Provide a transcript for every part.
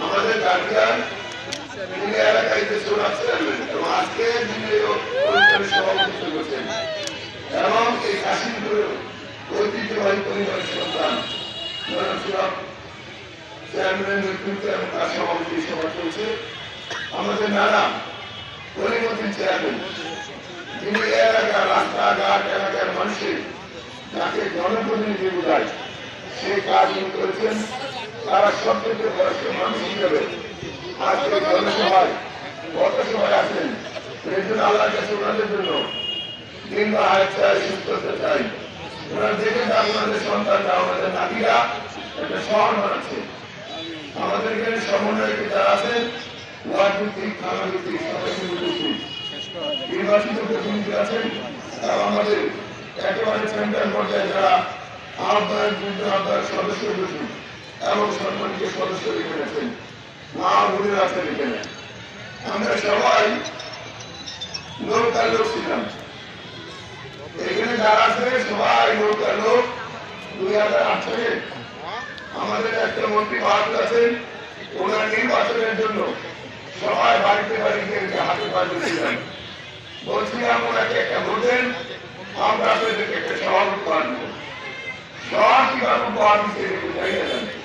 আমাদের গার্জিয়ান তিনি এলাকায় যে শোনাচ্ছেন এবং আজকে যিনি সভাপতিত্ব করছেন এবং এই কাশিমপুরের ঐতিহ্যবাহী পরিবারের সন্তান চেয়ারম্যানের নেতৃত্বে এবং তার সভাপতি সভা চলছে আমাদের নানা কলিমুদ্দিন চেয়ারম্যান যিনি এলাকার রাস্তাঘাট এলাকার মানুষের যাকে জনপ্রতিনিধি বোঝায় সেই কাজ তিনি করেছেন। তারা সবচেয়ে বয়স্ক মানুষ হিসেবে আজকে জনসভায় কত সময় আছেন সেই জন্য আল্লাহর কাছে ওনাদের জন্য দীর্ঘ আয় চাই, সুস্থতা চাই। ওনারা দেখে যান ওনাদের সন্তানরা ওনাদের নাতিরা একটা শহর বানাচ্ছে। আমাদের এখানে সমন্বয়কে যারা আছেন ওয়ার্ড ভিত্তিক, থানা ভিত্তিক, সবাই ভিত্তিক নির্বাচিত প্রতিনিধি আছেন তারা আমাদের একেবারে সেন্ট্রাল পর্যায়ে যারা আহ্বায়ক, যুদ্ধ আহ্বায়ক সদস্য রয়েছেন এবং সম্মানিত সদস্য এখানে আছেন, মা বোনের আছেন এখানে। আমরা সবাই নৌকার লোক ছিলাম, এখানে যারা আছে সবাই নৌকার লোক। 2008 সালে আমাদের একটা মন্ত্রী বাহাদুর আছেন, ওনার নির্বাচনের জন্য সবাই বাড়িতে বাড়িতে হাতে পাঠিয়েছিলাম, বলছিলাম ওনাকে একটা ভোট দেন, আমরা আপনাদেরকে একটা সভাপতি বানাবো। সব কিভাবে উপহার দিতে যাই না জানেন,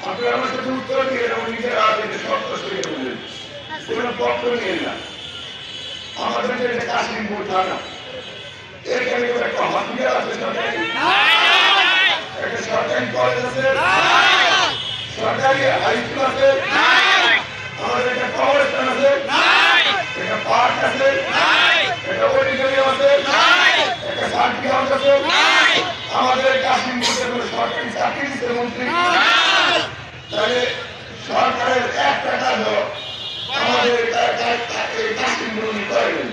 আপনারা আমার সাথে উত্তর দিয়ে নিজের আগে সব সরিয়ে বললেন, কোন পক্ষ নিয়ে না। আমাদের যে কাশিমপুর থানা এখানে একটা হসপিটাল আছে, একটা সরকারি কলেজ আছে, সরকারি হাই স্কুল আছে, আমাদের একটা কবরস্থান আছে, একটা পার্ক আছে, একটা অডিটোরিয়াম আছে, একটা শান্তি হাউস আছে। আমাদের কাশিমপুরে কোনো সরকারি চাকরি দিতে মন্ত্রী, তাহলে সরকারের 1 টাকা আমাদের কাশিমপুর করেন।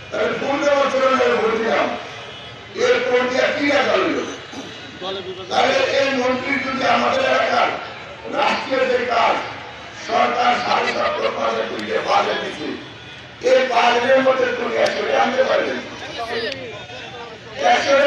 তাহলে 15 বছর ভোট দিলাম, এরপর দিয়ে কি রাখা হইল? তাহলে এই মন্ত্রী যদি আমাদের এলাকার রাষ্ট্রীয় যে কাজ সরকার 7.5 কোটি বাজেট দিচ্ছে, এই বাজেটের মধ্যে তুমি 100 আনতে পারবেন, 100